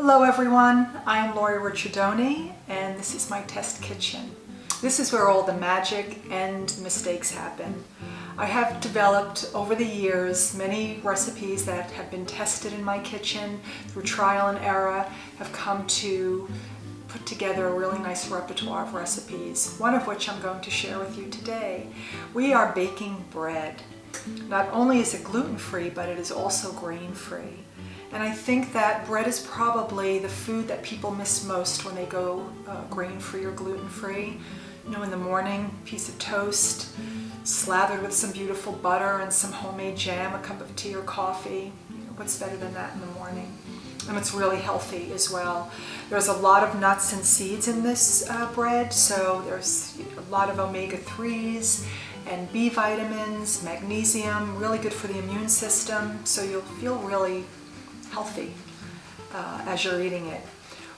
Hello everyone, I am Lori Ricciardoni and this is my test kitchen. This is where all the magic and mistakes happen. I have developed over the years many recipes that have been tested in my kitchen through trial and error, have come to put together a really nice repertoire of recipes, one of which I'm going to share with you today. We are baking bread. Not only is it gluten-free, but it is also grain-free. And I think that bread is probably the food that people miss most when they go grain-free or gluten-free. You know, in the morning, piece of toast, slathered with some beautiful butter and some homemade jam, a cup of tea or coffee. You know, what's better than that in the morning? And it's really healthy as well. There's a lot of nuts and seeds in this bread, so there's a lot of omega-3s and B vitamins, magnesium, really good for the immune system, so you'll feel really healthy as you're eating it.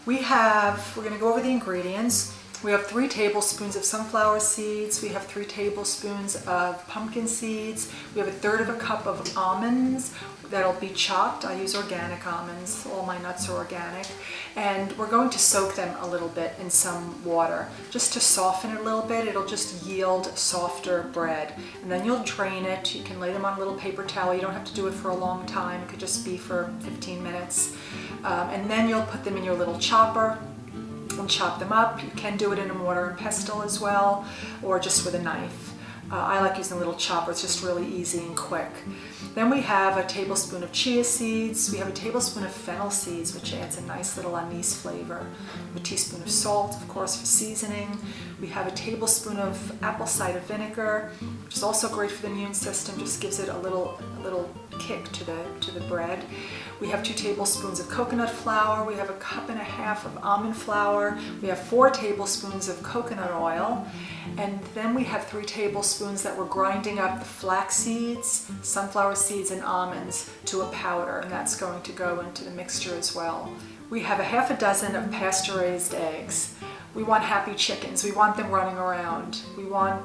We're going to go over the ingredients. We have 3 tablespoons of sunflower seeds. We have 3 tablespoons of pumpkin seeds. We have 1/3 cup of almonds that'll be chopped. I use organic almonds. All my nuts are organic. And we're going to soak them a little bit in some water just to soften it a little bit. It'll just yield softer bread. And then you'll drain it. You can lay them on a little paper towel. You don't have to do it for a long time. It could just be for 15 minutes. And then you'll put them in your little chopper and chop them up. You can do it in a mortar and pestle as well, or just with a knife. I like using a little chopper. It's just really easy and quick. Then we have a tablespoon of chia seeds. We have a tablespoon of fennel seeds, which adds a nice little anise flavor. A teaspoon of salt, of course, for seasoning. We have a tablespoon of apple cider vinegar, which is also great for the immune system. Just gives it a little kick to the bread. We have 2 tablespoons of coconut flour. We have a 1.5 cups of almond flour. We have 4 tablespoons of coconut oil. And then we have 3 tablespoons that we're grinding up the flax seeds, sunflower seeds, and almonds to a powder, and that's going to go into the mixture as well. We have a 6 of pasture-raised eggs. We want happy chickens. We want them running around. We want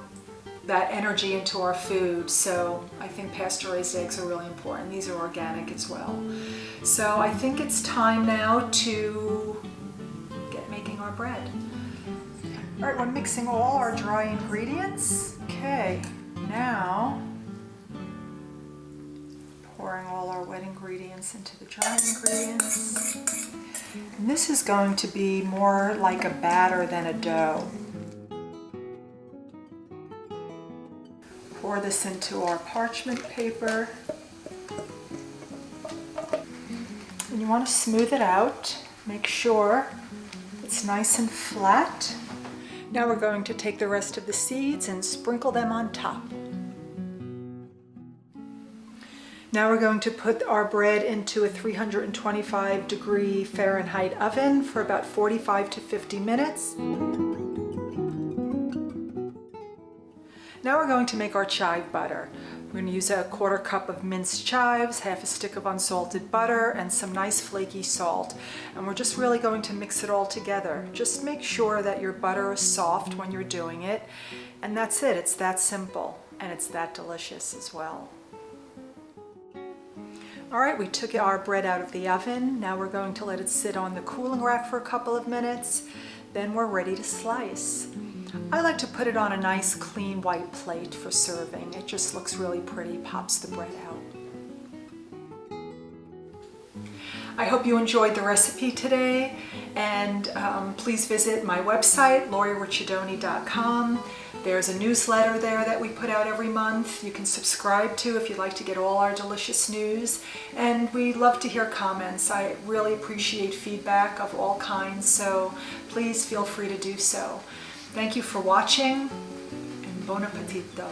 that energy into our food, so I think pasture-raised eggs are really important. These are organic as well. So I think it's time now to get making our bread. All right, we're mixing all our dry ingredients. Okay, now pouring all our wet ingredients into the dry ingredients. And this is going to be more like a batter than a dough. Pour this into our parchment paper. And you want to smooth it out. Make sure it's nice and flat. Now we're going to take the rest of the seeds and sprinkle them on top. Now we're going to put our bread into a 325-degree Fahrenheit oven for about 45 to 50 minutes. Now we're going to make our chive butter. We're going to use a 1/4 cup of minced chives, 1/2 stick of unsalted butter, and some nice flaky salt. And we're just really going to mix it all together. Just make sure that your butter is soft when you're doing it. And that's it. It's that simple. And it's that delicious as well. All right, we took our bread out of the oven. Now we're going to let it sit on the cooling rack for a couple of minutes. Then we're ready to slice. I like to put it on a nice clean white plate for serving. It just looks really pretty, pops the bread out. I hope you enjoyed the recipe today, and please visit my website, loriricciardoni.com. There's a newsletter there that we put out every month. You can subscribe to if you'd like to get all our delicious news, and we love to hear comments. I really appreciate feedback of all kinds, so please feel free to do so. Thank you for watching, and buon appetito!